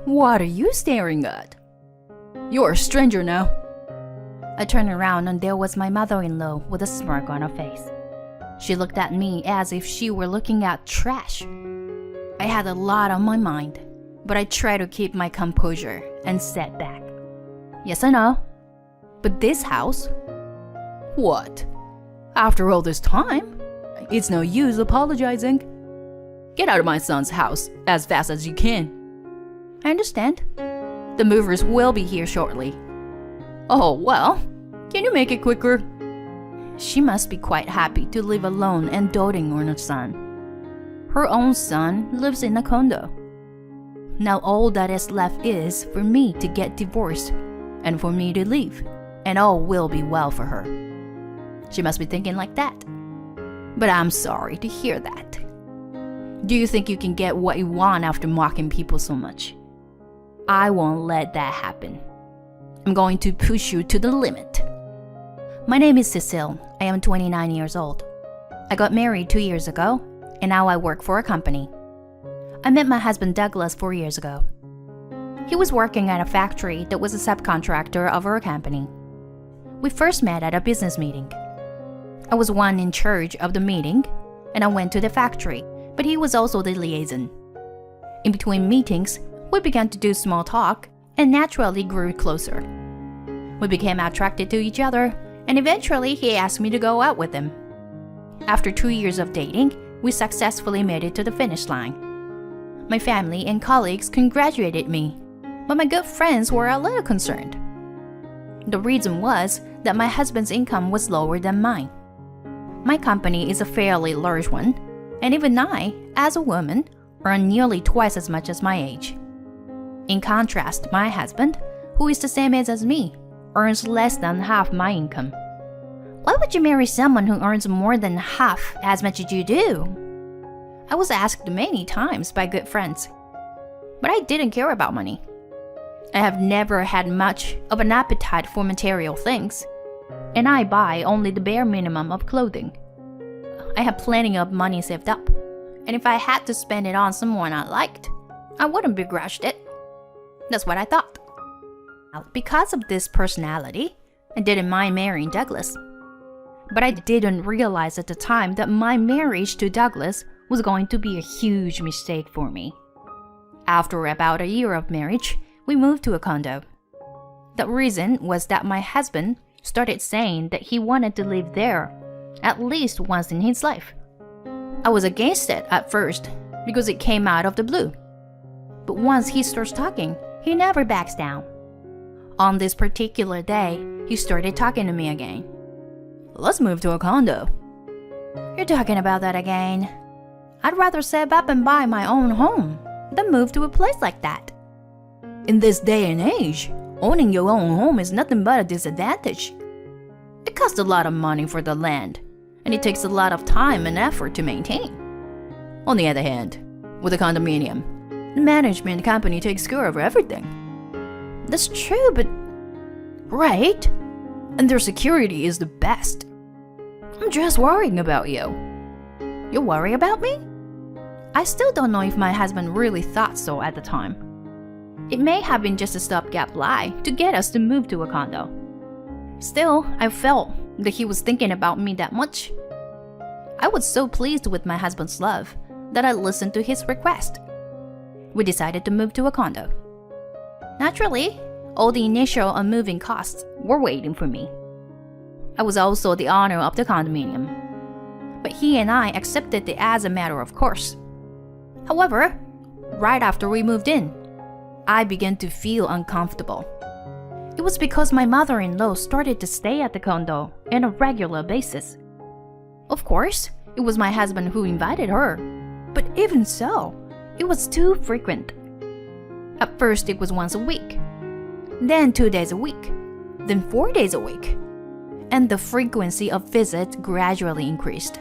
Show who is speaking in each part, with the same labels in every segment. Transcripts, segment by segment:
Speaker 1: What are you staring at? You're a stranger now.
Speaker 2: I turned around and there was my mother-in-law with a smirk on her face. She looked at me as if she were looking at trash. I had a lot on my mind, but I tried to keep my composure and sat back. Yes, I know. But this house?
Speaker 1: What? After all this time? It's no use apologizing. Get out of my son's house as fast as you can.
Speaker 2: I understand. The movers will be here shortly.
Speaker 1: Oh, well, can you make it quicker?
Speaker 2: She must be quite happy to live alone and doting on her son. Her own son lives in a condo. Now all that is left is for me to get divorced and for me to leave, and all will be well for her. She must be thinking like that. But I'm sorry to hear that. Do you think you can get what you want after mocking people so much? I won't let that happen. I'm going to push you to the limit. My name is Cecile. I am 29 years old. I got married 2 years ago, and now I work for a company. I met my husband Douglas 4 years ago. He was working at a factory that was a subcontractor of our company. We first met at a business meeting. I was one in charge of the meeting, and I went to the factory, but he was also the liaison. In between meetings, we began to do small talk and naturally grew closer. We became attracted to each other, and eventually he asked me to go out with him. After 2 years of dating, we successfully made it to the finish line. My family and colleagues congratulated me, but my good friends were a little concerned. The reason was that my husband's income was lower than mine. My company is a fairly large one, and even I, as a woman, earn nearly twice as much as my age. In contrast, my husband, who is the same age as me, earns less than half my income. Why would you marry someone who earns more than half as much as you do? I was asked many times by good friends, but I didn't care about money. I have never had much of an appetite for material things, and I buy only the bare minimum of clothing. I have plenty of money saved up, and if I had to spend it on someone I liked, I wouldn't begrudge it. That's what I thought. Because of this personality, I didn't mind marrying Douglas. But I didn't realize at the time that my marriage to Douglas was going to be a huge mistake for me. After about a year of marriage, we moved to a condo. The reason was that my husband started saying that he wanted to live there at least once in his life. I was against it at first because it came out of the blue. But once he starts talking, he never backs down. On this particular day, he started talking to me again.
Speaker 1: Let's move to a condo.
Speaker 2: You're talking about that again. I'd rather save up and buy my own home than move to a place like that.
Speaker 1: In this day and age, owning your own home is nothing but a disadvantage. It costs a lot of money for the land, and it takes a lot of time and effort to maintain. On the other hand, with a condominium, the management company takes care of everything.
Speaker 2: That's true, but...
Speaker 1: Right? And their security is the best. I'm just worrying about you.
Speaker 2: You worry about me? I still don't know if my husband really thought so at the time. It may have been just a stopgap lie to get us to move to a condo. Still, I felt that he was thinking about me that much. I was so pleased with my husband's love that I listened to his request. We decided to move to a condo. Naturally, all the initial and moving costs were waiting for me. I was also the owner of the condominium, but he and I accepted it as a matter of course. However, right after we moved in, I began to feel uncomfortable. It was because my mother-in-law started to stay at the condo on a regular basis. Of course, it was my husband who invited her, but even so, it was too frequent. At first, it was once a week, then 2 days a week, then 4 days a week, and the frequency of visits gradually increased.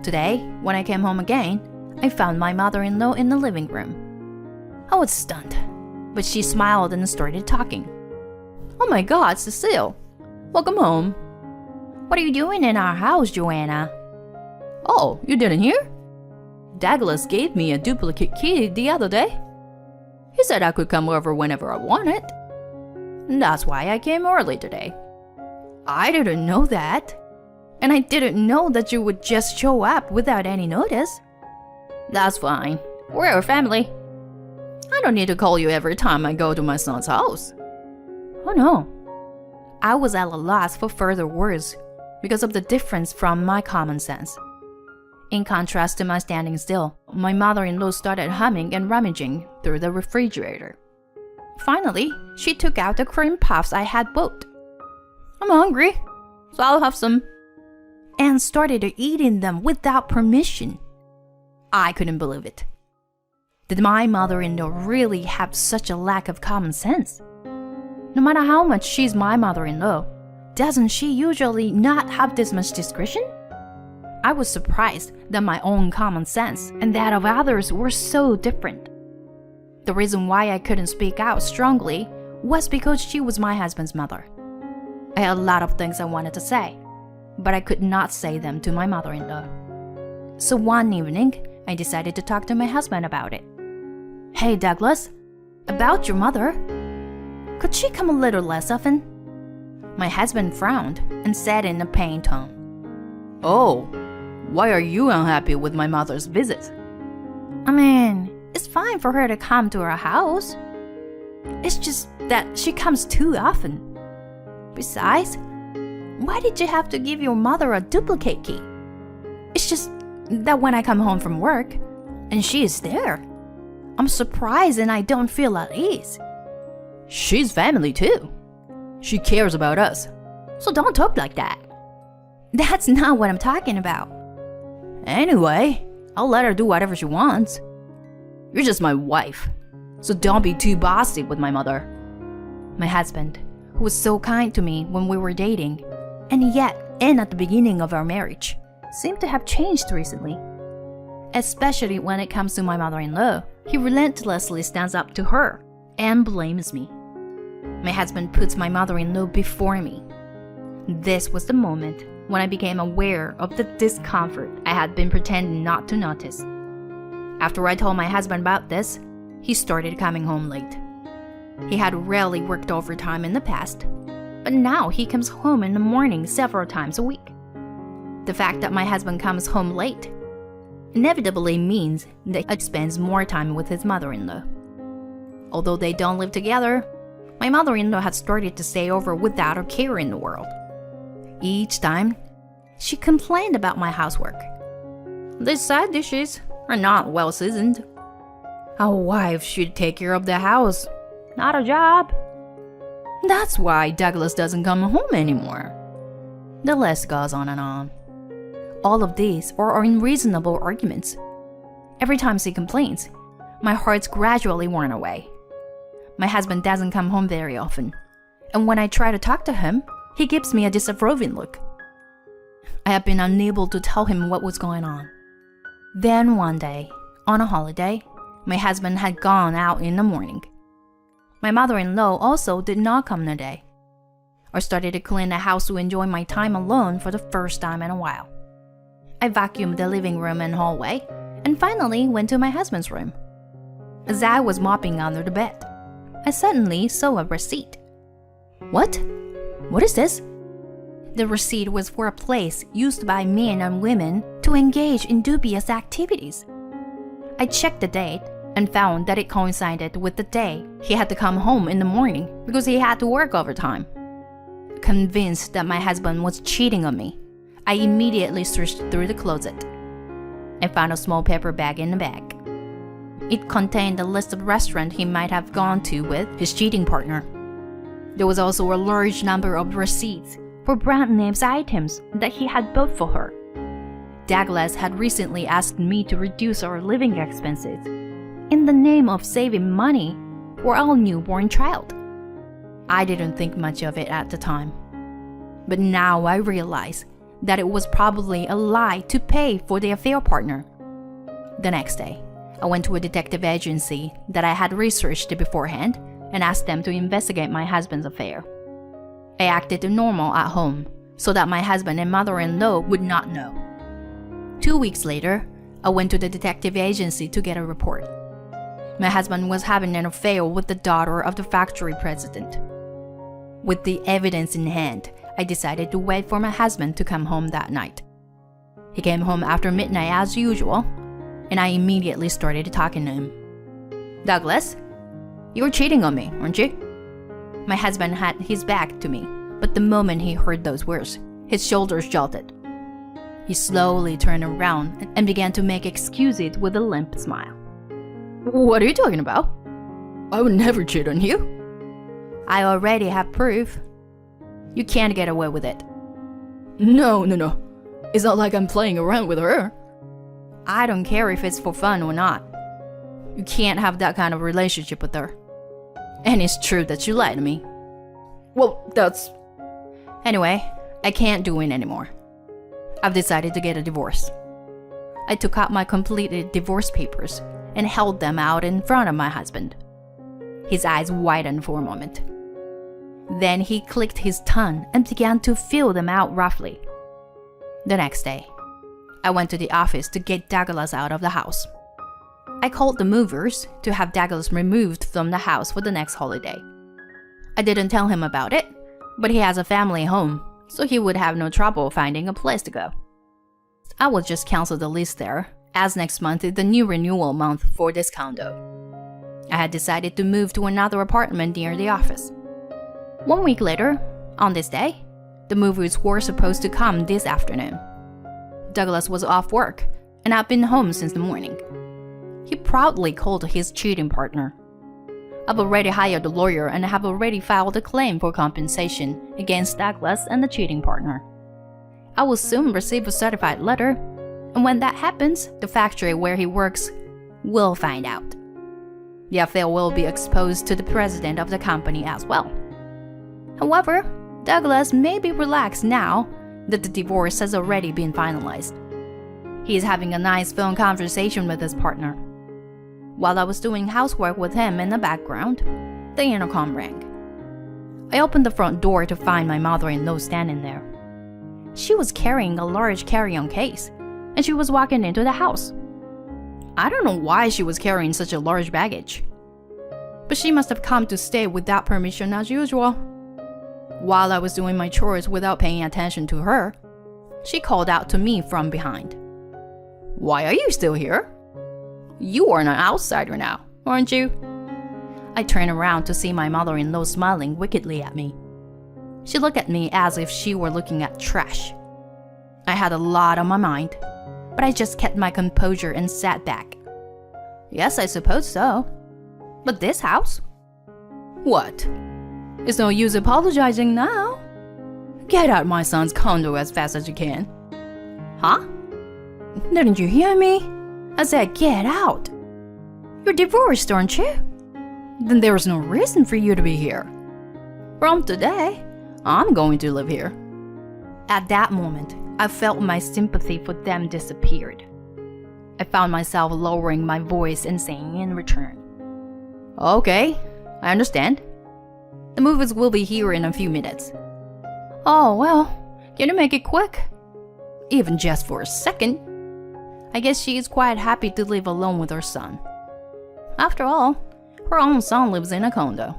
Speaker 2: Today, when I came home again, I found my mother-in-law in the living room. I was stunned, but she smiled and started talking.
Speaker 1: Oh my God, Cecile! Welcome home.
Speaker 2: What are you doing in our house, Joanna?
Speaker 1: Oh, you didn't hear? Douglas gave me a duplicate key the other day. He said I could come over whenever I wanted. That's why I came early today. I didn't know that. And I didn't know that you would just show up without any notice. That's fine. We're a family. I don't need to call you every time I go to my son's house.
Speaker 2: Oh no. I was at a loss for further words because of the difference from my common sense. In contrast to my standing still, my mother-in-law started humming and rummaging through the refrigerator. Finally, she took out the cream puffs I had bought.
Speaker 1: I'm hungry, so I'll have some.
Speaker 2: And started eating them without permission. I couldn't believe it. Did my mother-in-law really have such a lack of common sense? No matter how much she's my mother-in-law, doesn't she usually not have this much discretion? I was surprised that my own common sense and that of others were so different. The reason why I couldn't speak out strongly was because she was my husband's mother. I had a lot of things I wanted to say, but I could not say them to my mother-in-law. So one evening, I decided to talk to my husband about it. Hey Douglas, about your mother. Could she come a little less often? My husband frowned and said in a pained tone,
Speaker 1: Oh, why are you unhappy with my mother's visit?
Speaker 2: I mean, it's fine for her to come to our house. It's just that she comes too often. Besides, why did you have to give your mother a duplicate key? It's just that when I come home from work and she is there, I'm surprised and I don't feel at ease.
Speaker 1: She's family too. She cares about us.
Speaker 2: So don't talk like that. That's not what I'm talking about.
Speaker 1: Anyway, I'll let her do whatever she wants. You're just my wife, so don't be too bossy with my mother.
Speaker 2: My husband, who was so kind to me when we were dating, and at the beginning of our marriage, seemed to have changed recently. Especially when it comes to my mother-in-law, he relentlessly stands up to her and blames me. My husband puts my mother-in-law before me. This was the moment when I became aware of the discomfort I had been pretending not to notice. After I told my husband about this, he started coming home late. He had rarely worked overtime in the past, but now he comes home in the morning several times a week. The fact that my husband comes home late inevitably means that he spends more time with his mother-in-law. Although they don't live together, my mother-in-law had started to stay over without a care in the world. Each time, she complained about my housework.
Speaker 1: These side dishes are not well seasoned. A wife should take care of the house, not a job. That's why Douglas doesn't come home anymore.
Speaker 2: The list goes on and on. All of these are unreasonable arguments. Every time she complains, my heart's gradually worn away. My husband doesn't come home very often, and when I try to talk to him, he gives me a disapproving look. I have been unable to tell him what was going on. Then one day, on a holiday, my husband had gone out in the morning. My mother-in-law also did not come today. I started to clean the house to enjoy my time alone for the first time in a while. I vacuumed the living room and hallway, and finally went to my husband's room. As I was mopping under the bed, I suddenly saw a receipt. What? What is this? The receipt was for a place used by men and women to engage in dubious activities. I checked the date and found that it coincided with the day he had to come home in the morning because he had to work overtime. Convinced that my husband was cheating on me, I immediately searched through the closet. I found a small paper bag in the bag. It contained a list of restaurants he might have gone to with his cheating partner. There was also a large number of receipts for brand names items that he had bought for her. Douglas had recently asked me to reduce our living expenses in the name of saving money for our newborn child. I didn't think much of it at the time, but now I realize that it was probably a lie to pay for the affair partner. The next day, I went to a detective agency that I had researched beforehand and asked them to investigate my husband's affair. I acted normal at home so that my husband and mother-in-law would not know. 2 weeks later, I went to the detective agency to get a report. My husband was having an affair with the daughter of the factory president. With the evidence in hand, I decided to wait for my husband to come home that night. He came home after midnight as usual, and I immediately started talking to him. "Douglas, you were cheating on me, weren't you?" My husband had his back to me, but the moment he heard those words, his shoulders jolted. He slowly turned around and began to make excuses with a limp smile. "What are you talking about? I would never cheat on you." "I already have proof. You can't get away with it." No. It's not like I'm playing around with her." "I don't care if it's for fun or not. You can't have that kind of relationship with her. And it's true that you lied to me." "Well, that's..." "Anyway, I can't do it anymore. I've decided to get a divorce." I took out my completed divorce papers and held them out in front of my husband. His eyes widened for a moment. Then he clicked his tongue and began to fill them out roughly. The next day, I went to the office to get Douglas out of the house. I called the movers to have Douglas removed from the house for the next holiday. I didn't tell him about it, but he has a family home, so he would have no trouble finding a place to go. I will just cancel the lease there, as next month is the new renewal month for this condo. I had decided to move to another apartment near the office. 1 week later, on this day, the movers were supposed to come this afternoon. Douglas was off work, and I'd been home since the morning. He proudly called his cheating partner. I've already hired a lawyer and have already filed a claim for compensation against Douglas and the cheating partner. I will soon receive a certified letter, and when that happens, the factory where he works will find out. The affair will be exposed to the president of the company as well. However, Douglas may be relaxed now that the divorce has already been finalized. He is having a nice phone conversation with his partner. While I was doing housework with him in the background, the intercom rang. I opened the front door to find my mother-in-law standing there. She was carrying a large carry-on case, and she was walking into the house. I don't know why she was carrying such a large baggage, but she must have come to stay without permission as usual. While I was doing my chores without paying attention to her, she called out to me from behind. "Why are you still here? You are an outsider now, aren't you?" I turned around to see my mother-in-law smiling wickedly at me. She looked at me as if she were looking at trash. I had a lot on my mind, but I just kept my composure and sat back. "Yes, I suppose so. But this house? What? It's no use apologizing now. Get out my son's condo as fast as you can." "Huh? Didn't you hear me? I said get out. You're divorced, aren't you? Then there's no reason for you to be here. From today, I'm going to live here." At that moment, I felt my sympathy for them disappeared. I found myself lowering my voice and saying in return, "Okay, I understand. The movers will be here in a few minutes." "Oh, well, can you make it quick? Even just for a second." I guess she is quite happy to live alone with her son. After all, her own son lives in a condo.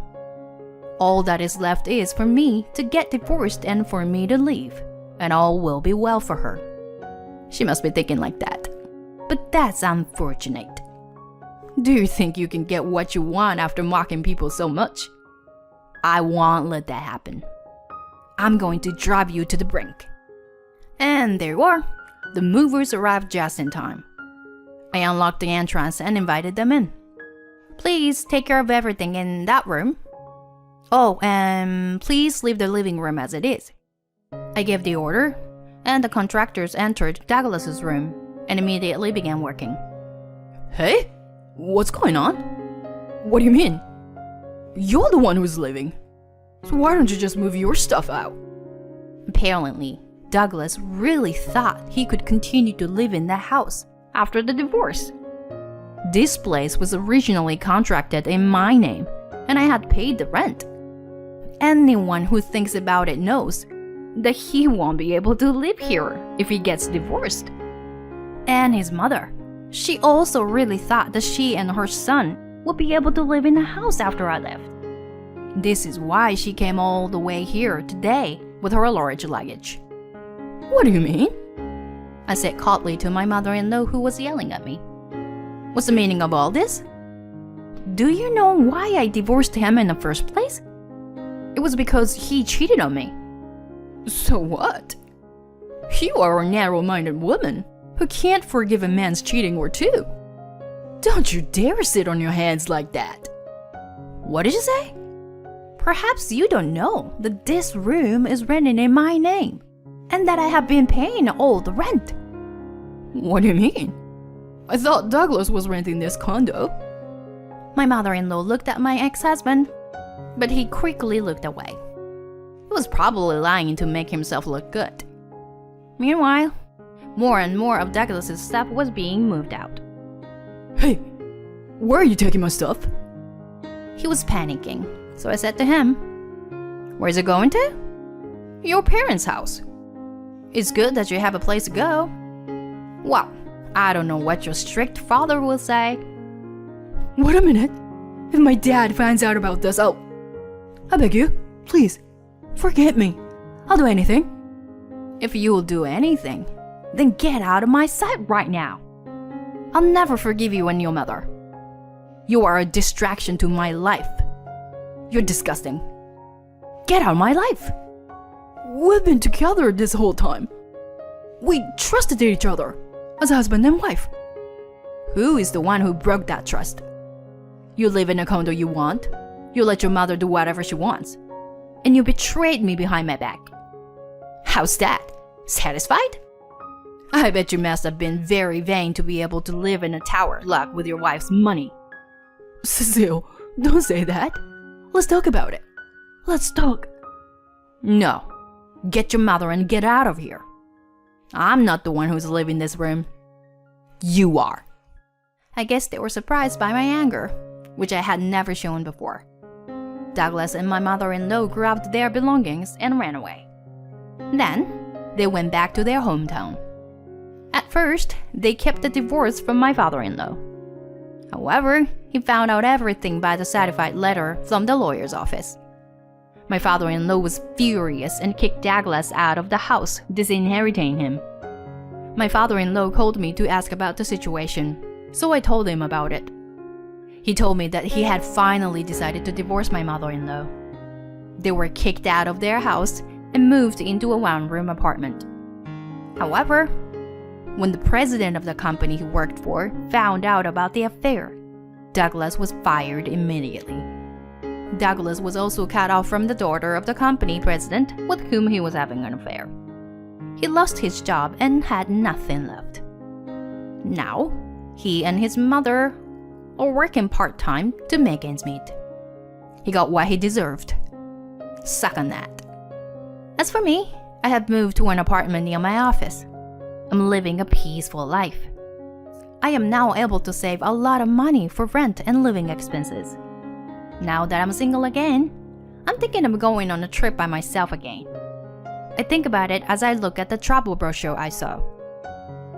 Speaker 2: All that is left is for me to get divorced and for me to leave, and all will be well for her. She must be thinking like that. But that's unfortunate. Do you think you can get what you want after mocking people so much? I won't let that happen. I'm going to drive you to the brink. And there you are. The movers arrived just in time. I unlocked the entrance and invited them in. "Please take care of everything in that room. Oh, and please leave the living room as it is." I gave the order, and the contractors entered Douglas's room and immediately began working. "Hey, what's going on? What do you mean? You're the one who's leaving. So why don't you just move your stuff out?" Apparently, Douglas really thought he could continue to live in the house after the divorce. This place was originally contracted in my name, and I had paid the rent. Anyone who thinks about it knows that he won't be able to live here if he gets divorced. And his mother, she also really thought that she and her son would be able to live in the house after I left.
Speaker 1: This is why she came all the way here today with her large luggage.
Speaker 2: What do you mean?
Speaker 1: I said coldly to my mother-in-law, who was yelling at me. What's the meaning of all this?
Speaker 2: Do you know why I divorced him in the first place?
Speaker 1: It was because he cheated on me.
Speaker 2: So what? You are a narrow-minded woman who can't forgive a man's cheating or two. Don't you dare sit on your hands like that.
Speaker 1: What did you say?
Speaker 2: Perhaps you don't know that this room is rented in my name and that I have been paying all the rent.
Speaker 1: What do you mean? I thought Douglas was renting this condo.
Speaker 2: My mother-in-law looked at my ex-husband, but he quickly looked away. He was probably lying to make himself look good. Meanwhile, more and more of Douglas's stuff was being moved out.
Speaker 1: Hey, where are you taking my stuff?
Speaker 2: He was panicking, so I said to him,
Speaker 1: Where's it going to?
Speaker 2: Your parents' house.
Speaker 1: It's good that you have a place to go.
Speaker 2: Well, I don't know what your strict father will say.
Speaker 1: Wait a minute. If my dad finds out about this, I beg you, please, forgive me. I'll do anything.
Speaker 2: If you'll do anything, then get out of my sight right now. I'll never forgive you and your mother.
Speaker 1: You are a distraction to my life. You're disgusting.
Speaker 2: Get out of my life.
Speaker 1: We've been together this whole time. We trusted each other as husband and wife. Who is the one who broke that trust? You live in a condo you want. You let your mother do whatever she wants. And you betrayed me behind my back. How's that? Satisfied? I bet you must have been very vain to be able to live in a tower block with your wife's money. Cecile, don't say that. Let's talk about it. Let's talk. No. Get your mother and get out of here. I'm not the one who's living in this room. You are.
Speaker 2: I guess they were surprised by my anger, which I had never shown before. Douglas and my mother-in-law grabbed their belongings and ran away. Then, they went back to their hometown. At first, they kept the divorce from my father-in-law. However, he found out everything by the certified letter from the lawyer's office. My father-in-law was furious and kicked Douglas out of the house, disinheriting him. My father-in-law called me to ask about the situation, so I told him about it. He told me that he had finally decided to divorce my mother-in-law. They were kicked out of their house and moved into a one-room apartment. However, when the president of the company he worked for found out about the affair, Douglas was fired immediately. Douglas was also cut off from the daughter of the company president with whom he was having an affair. He lost his job and had nothing left. Now, he and his mother are working part-time to make ends meet. He got what he deserved. Suck on that. As for me, I have moved to an apartment near my office. I'm living a peaceful life. I am now able to save a lot of money for rent and living expenses. Now that I'm single again, I'm thinking of going on a trip by myself again. I think about it as I look at the travel brochure I saw.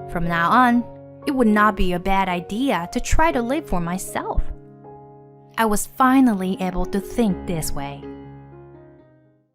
Speaker 2: From now on, it would not be a bad idea to try to live for myself. I was finally able to think this way.